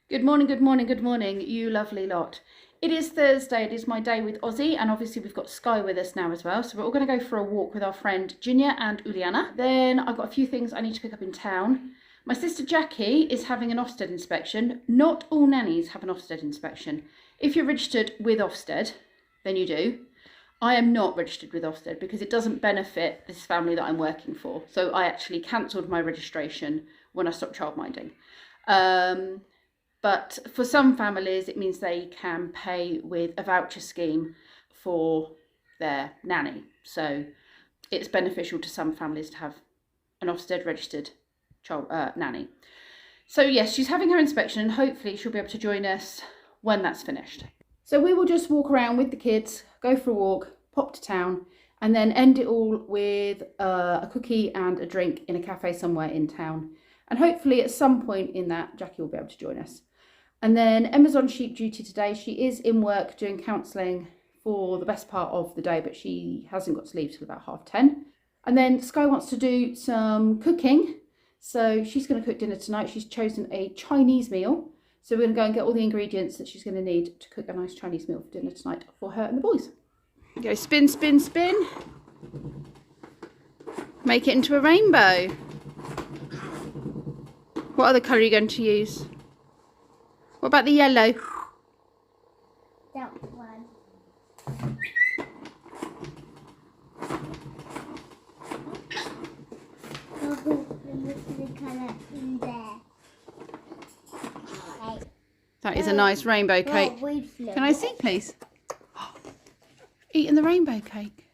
Good morning, good morning, good morning, you lovely lot. It is Thursday, it is my day with Ozzy, and obviously we've got Skye with us now as well. So we're all going to go for a walk with our friend Ginia and Uliana. Then I've got a few things I need to pick up in town. My sister Jacky is having an Ofsted inspection. Not all nannies have an Ofsted inspection. If you're registered with Ofsted, then you do. I am not registered with Ofsted because it doesn't benefit this family that I'm working for. So I actually cancelled my registration when I stopped childminding. But for some families, it means they can pay with a voucher scheme for their nanny. So it's beneficial to some families to have an Ofsted registered child nanny. So yes, she's having her inspection and hopefully she'll be able to join us when that's finished. So we will just walk around with the kids, go for a walk, pop to town, and then end it all with a cookie and a drink in a cafe somewhere in town. And hopefully at some point in that, Jacky will be able to join us. And then Emma's on sheep duty today. She is in work doing counselling for the best part of the day, but she hasn't got to leave till about 10:30. And then Skye wants to do some cooking. So she's going to cook dinner tonight. She's chosen a Chinese meal. So we're going to go and get all the ingredients that she's going to need to cook a nice Chinese meal for dinner tonight for her and the boys. Go spin, spin, spin. Make it into a rainbow. What other colour are you going to use? What about the yellow? That one. I'll put the colour in there. Okay. That is a nice rainbow cake. Can I see, please? Eating the rainbow cake.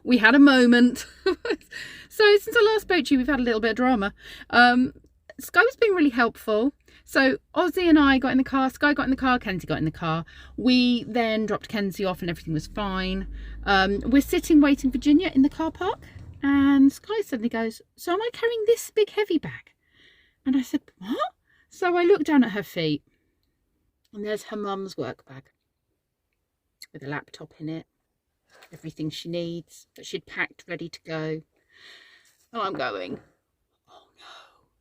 We had a moment. So since I last spoke to you, we've had a little bit of drama. Skye was being really helpful. So Ozzy and I got in the car, Skye got in the car, Kenzie got in the car. We then dropped Kenzie off and everything was fine. We're sitting waiting for Ginia in the car park and Skye suddenly goes, "So am I carrying this big heavy bag?" And I said, "What?" So I looked down at her feet and there's her mum's work bag with a laptop in it. Everything she needs that she'd packed ready to go. Oh, I'm going.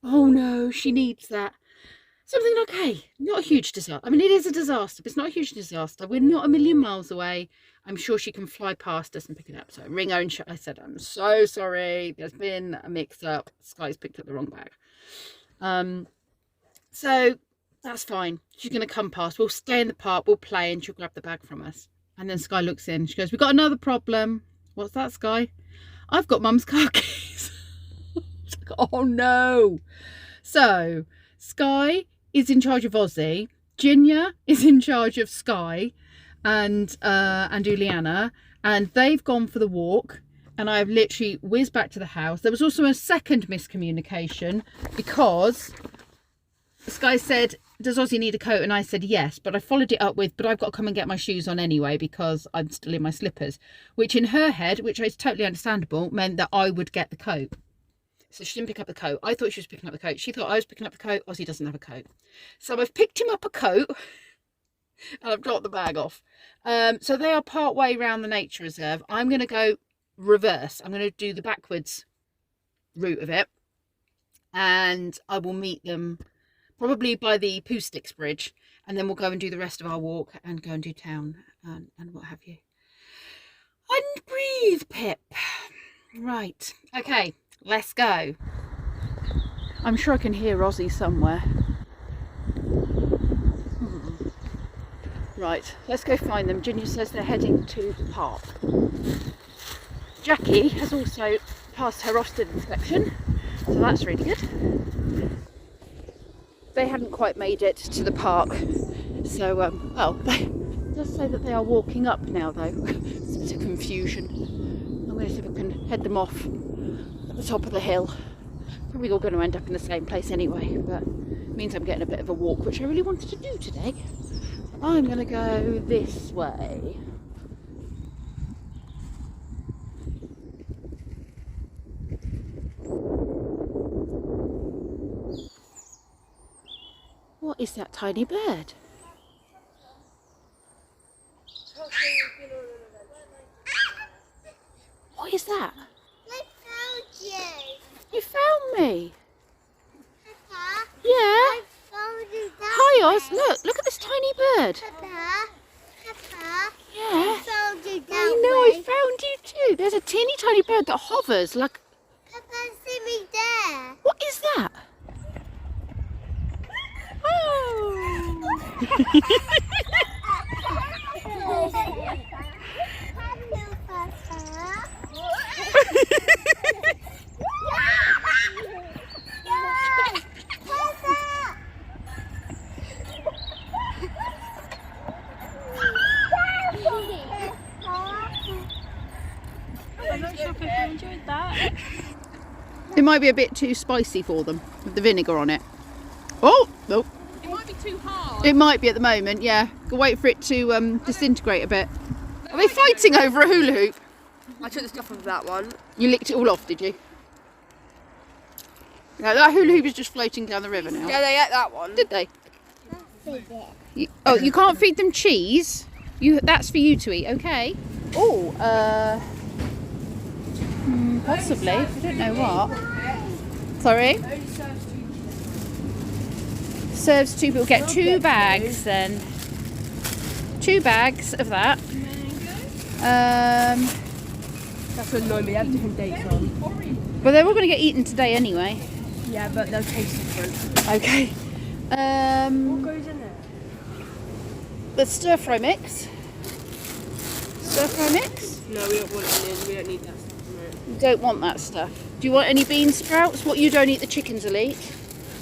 Oh no, she needs that. Something okay, not a huge disaster. I mean, it is a disaster, but it's not a huge disaster. We're not a million miles away. I'm sure she can fly past us and pick it up. So I ring her and I said, "I'm so sorry. There's been a mix-up. Skye's picked up the wrong bag." So that's fine. She's going to come past. We'll stay in the park. We'll play and she'll grab the bag from us. And then Skye looks in. She goes, "We've got another problem." "What's that, Skye?" "I've got Mum's car keys." Like, oh no. So Skye is in charge of Ozzy. Ginia is in charge of Skye and Uliana. And they've gone for the walk. And I've literally whizzed back to the house. There was also a second miscommunication because Skye said, "Does Ozzy need a coat?" And I said yes, but I followed it up with, "But I've got to come and get my shoes on anyway because I'm still in my slippers," which in her head, which is totally understandable, meant that I would get the coat. So she didn't pick up the coat. I thought she was picking up the coat. She thought I was picking up the coat. Ozzy doesn't have a coat. So I've picked him up a coat and I've dropped the bag off. So they are part way around the nature reserve. I'm going to go reverse. I'm going to do the backwards route of it. And I will meet them probably by the Poo Sticks Bridge, and then we'll go and do the rest of our walk and go and do town and what have you. And breathe, Pip. Right, okay, let's go. I'm sure I can hear Ozzy somewhere. Right, let's go find them. Ginia says they're heading to the park. Jacky has also passed her Ofsted inspection, so that's really good. They hadn't quite made it to the park, so well, it does say that they are walking up now though. It's a bit of confusion. I'm going to see if I can head them off at the top of the hill. Probably all going to end up in the same place anyway, but it means I'm getting a bit of a walk, which I really wanted to do today. I'm going to go this way. What is that tiny bird? is that? I found you. You found me. Papa, Yeah. I found you. Hi, Oz. Look at this tiny bird. Papa, Yeah. I found you that I know, I way. found you too. There's a teeny tiny bird that hovers like... Papa, see me there. What is that? Oh. Hello, Papa. I'm not sure if I enjoyed that. It might be a bit too spicy for them with the vinegar on it. Oh, no. It might be too hard. It might be at the moment, yeah. Go wait for it to disintegrate a bit. Are they fighting over a hula hoop? I took the stuff off that one. You licked it all off, did you? No, that hula hoop is just floating down the river now. Yeah, they ate that one. Did they? You can't feed them cheese. That's for you to eat, okay? Oh, possibly. I don't know what. Sorry? Serves 2 people. Get 2 bags then. 2 bags of that. That's what annoyed me. They have different dates on. But they're all going to get eaten today anyway. Yeah, but they'll taste different. Okay. What goes in there? The stir fry mix. Stir fry mix? No, we don't want onions. We don't need that stuff in it. You don't want that stuff. Do you want any bean sprouts? What you don't eat, the chickens will eat.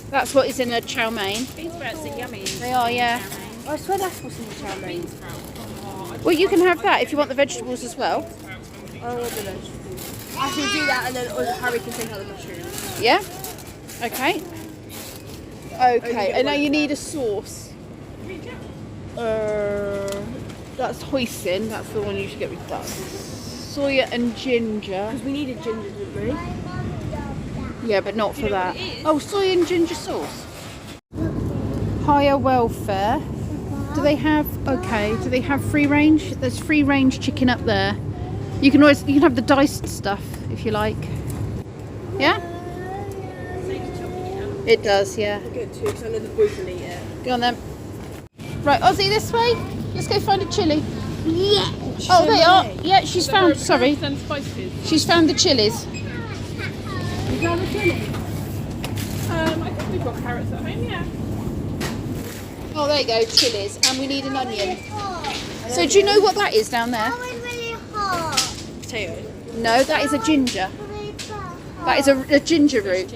That's what is in a chow mein. Bean sprouts are yummy. They are, yeah. I swear that's what's in the chow mein. Well, you can have that if you want the vegetables as well. I want the vegetables. I should do that and then Harry can take out the mushrooms. Yeah? Okay. Okay, and now you need a sauce. That's hoisin. That's the one you should get with that. Soya and ginger. Because we needed ginger, didn't we? Yeah, but not for that. Oh, soy and ginger sauce. Higher welfare. Do they have? Okay. Do they have free range? There's free range chicken up there. You can have the diced stuff if you like. Yeah. It does. Yeah. I'll get 2 because I know the boys will eat it. Go on then. Right, Ozzy, this way. Let's go find a chilli. Yeah. Oh, they are. Yeah, she's found. Sorry, And spices. she's found the chilies. You got the chili? I think we've got carrots at home, yeah. Oh, there you go, chilies, and we need an onion. So, do you know what that is down there? Oh, it's really hot. Potato. No, that is a ginger. That is a ginger root.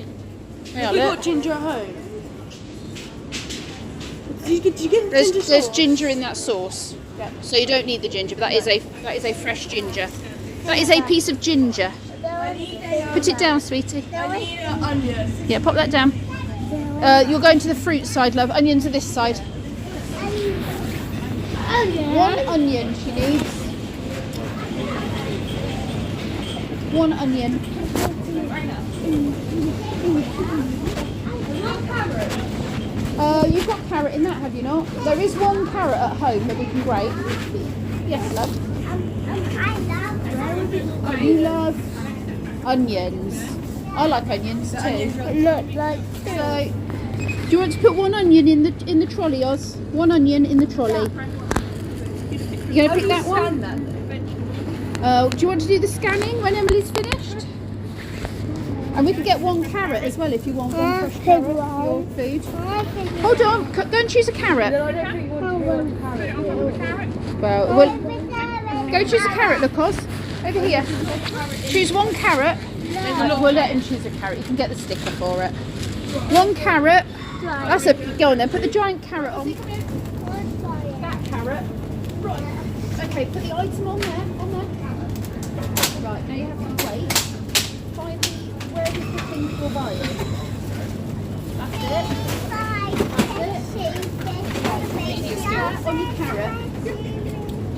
Yeah, We look. got ginger at home. Did you get the ginger There's sauce? ginger in that sauce, so you don't need the ginger. But that is a fresh ginger. That is a piece of ginger. Put it down, sweetie. I need an onion. Yeah, pop that down. You're going to the fruit side, love. Onions are this side. 1 onion she needs. 1 onion. You've got carrot in that, have you not? There is 1 carrot at home that we can grate. Yes, love. You love onions. I like onions too. Look like So, do you want to put 1 onion in the trolley, Oz? 1 onion in the trolley. You gonna pick that one? Do you want to do the scanning when Emily's finished? And we can get 1 carrot as well if you want 1 fresh carrot for your food. Hold on, go and choose a carrot. I don't think we want to carrot. Well, go choose a carrot, look, Oz. Over here. Choose 1 carrot. We'll let him choose a carrot. You can get the sticker for it. 1 carrot. That's a go on then. Put the giant carrot on. That carrot. Right. Okay. Put the item on there. On there. Right. Now you have to wait. Find where is the thing you're buying. That's it. On your carrot.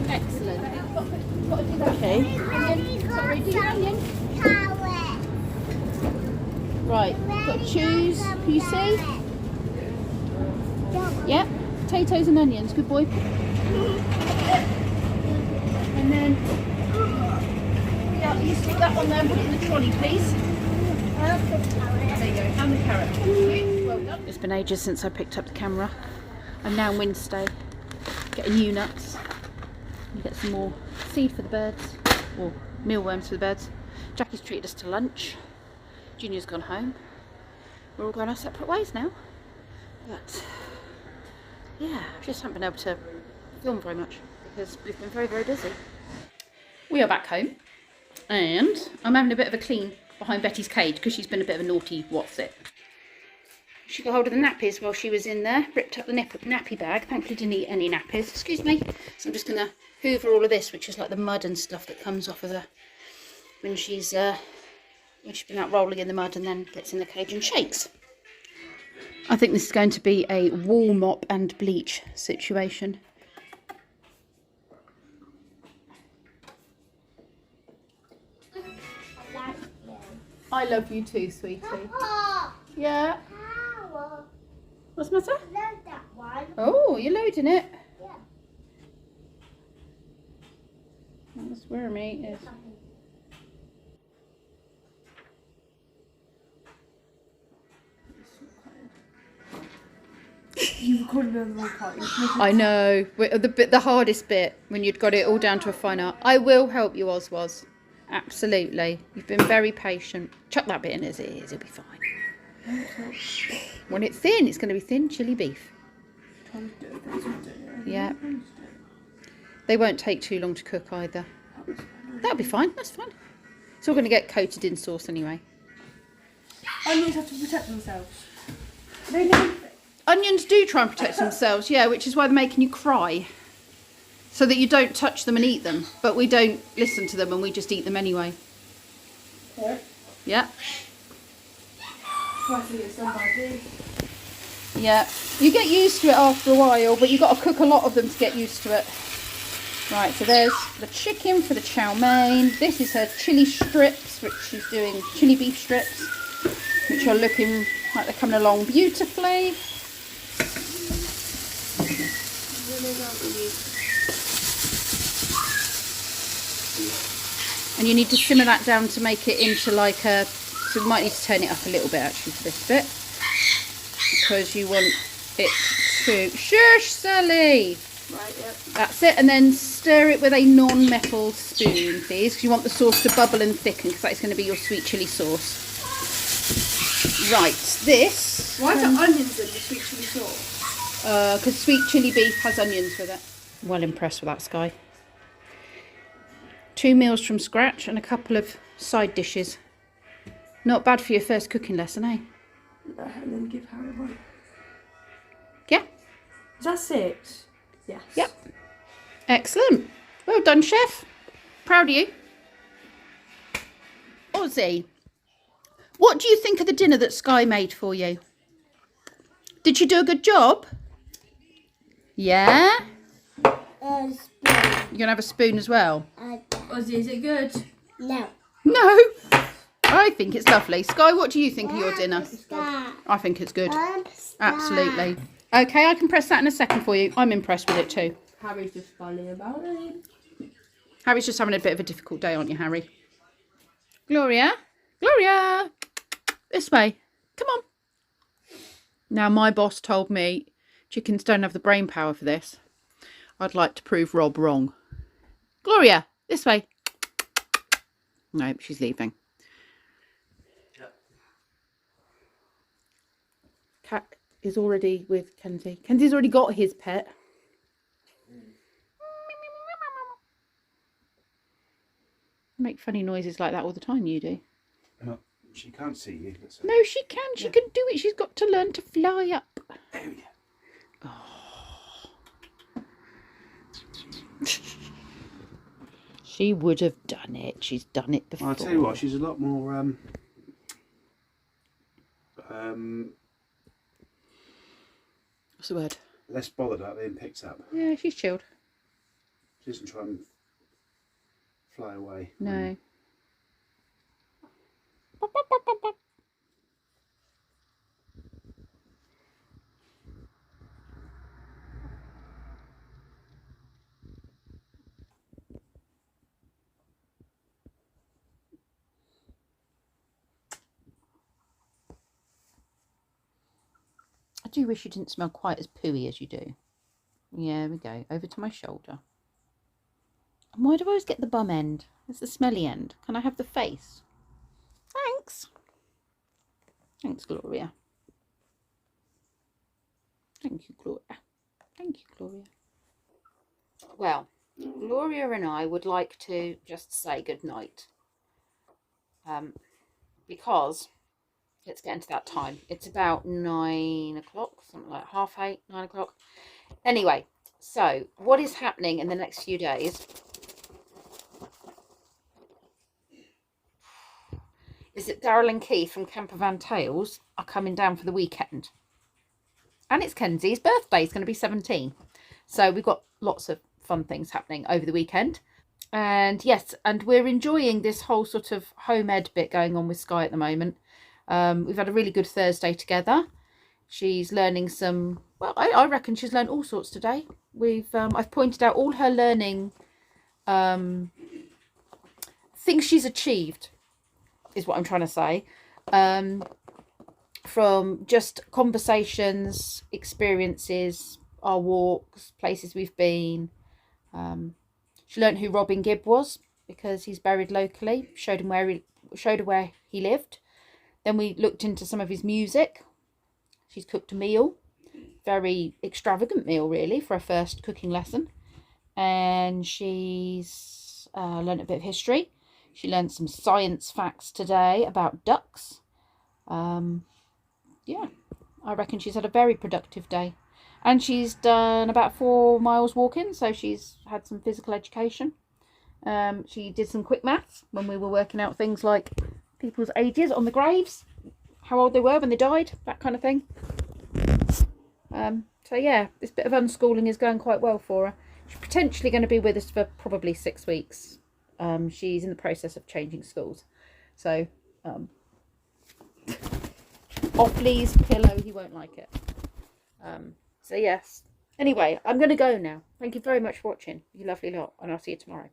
Excellent. Got to do that. Okay. Onion. Sorry. Do your onion. Right, got to choose. Can you see? Yep, potatoes and onions. Good boy. And then you stick that one there and put it in the trolley, please. There you go, and the carrot. Well done. It's been ages since I picked up the camera. I'm now in Wednesday, getting new nuts. You get some more seed for the birds, or mealworms for the birds. Jacky's treated us to lunch. Ginia's gone home. We're all going our separate ways now. But yeah, I just haven't been able to film very much because we've been very, very busy. We are back home and I'm having a bit of a clean behind Betty's cage because she's been a bit of a naughty what's it. She got hold of the nappies while she was in there, ripped up the nappy bag. Thankfully didn't eat any nappies, excuse me. So I'm just going to hoover all of this, which is like the mud and stuff that comes off of her when she's been out rolling in the mud and then gets in the cage and shakes. I think this is going to be a wall mop and bleach situation. I love you too, sweetie. Yeah. What's the matter? Load that one. Oh, you're loading it. Yeah. That's where me is. You've recorded me on the wrong part. I know. The hardest bit, when you'd got it all down to a fine art. I will help you, Oswaz. Absolutely. You've been very patient. Chuck that bit in as it is. It'll be fine. When it's thin, it's going to be thin chili beef. Yeah. They won't take too long to cook either. That'll be fine. That's fine. It's all going to get coated in sauce anyway. Onions have to protect themselves. Onions do try and protect themselves, yeah, which is why they're making you cry. So that you don't touch them and eat them. But we don't listen to them and we just eat them anyway. Okay. Yeah. Try to get somebody. Yeah. You get used to it after a while, but you've got to cook a lot of them to get used to it. Right, so there's the chicken for the chow mein. This is her chili strips, which she's doing chili beef strips, which are looking like they're coming along beautifully. And you need to simmer that down to make it into like a, so we might need to turn it up a little bit actually for this bit. Because you want it to, shush Sally! Right, yep. That's it, and then stir it with a non-metal spoon please, because you want the sauce to bubble and thicken, because that's going to be your sweet chilli sauce. Right, this... Why is there onions in the sweet chilli sauce? Because sweet chilli beef has onions with it. Well impressed with that, Skye. 2 meals from scratch and a couple of side dishes. Not bad for your first cooking lesson, eh? And then give Harry one. Yeah? Is that 6? Yes. Yep. Excellent. Well done, chef. Proud of you. Ozzy, what do you think of the dinner that Skye made for you? Did she do a good job? Yeah? Spoon. You're going to have a spoon as well? Ozzy, is it good? No. No. I think it's lovely. Skye, what do you think of your dinner? Stop. I think it's good. Stop. Absolutely. Okay, I can press that in a second for you. I'm impressed with it too. Harry's just funny about it. Harry's just having a bit of a difficult day, aren't you, Harry? Gloria? Gloria! This way. Come on. Now, my boss told me chickens don't have the brain power for this. I'd like to prove Rob wrong. Gloria, this way. No, she's leaving. Cat is already with Kenzie. Kenzie's already got his pet. You make funny noises like that all the time, you do. She can't see you. No, she can. She can do it. She's got to learn to fly up. Oh, yeah. She would have done it. She's done it before. I'll tell you what, she's a lot more What's the word? less bothered about being picked up. Yeah, she's chilled. She doesn't try and fly away. No. do wish you didn't smell quite as pooey as you do. Yeah, we go. Over to my shoulder. And why do I always get the bum end? It's the smelly end. Can I have the face? Thanks. Thanks, Gloria. Thank you, Gloria. Thank you, Gloria. Well, Gloria and I would like to just say good night. Because it's getting to that time. It's about 9 o'clock, something like 8:30, 9 o'clock. Anyway, so what is happening in the next few days is that Daryl and Keith from Camper Van Tales are coming down for the weekend. And it's Kenzie's birthday. It's going to be 17. So we've got lots of fun things happening over the weekend. And yes, and we're enjoying this whole sort of home ed bit going on with Skye at the moment. We've had a really good Thursday together. She's learning some, well, I reckon she's learned all sorts today. I've pointed out all her learning things she's achieved, is what I'm trying to say. From just conversations, experiences, our walks, places we've been. She learnt who Robin Gibb was because he's buried locally. Showed her where he lived. Then we looked into some of his music. She's cooked a meal, very extravagant meal really for her first cooking lesson. And she's learnt a bit of history. She learned some science facts today about ducks. Yeah, I reckon she's had a very productive day. And she's done about 4 miles walking, so she's had some physical education. She did some quick maths when we were working out things like people's ages on the graves, how old they were when they died, that kind of thing. So yeah, this bit of unschooling is going quite well for her. She's potentially going to be with us for probably 6 weeks. She's in the process of changing schools. So, Offley's pillow, he won't like it. So yes. Anyway, I'm going to go now. Thank you very much for watching, you lovely lot, and I'll see you tomorrow.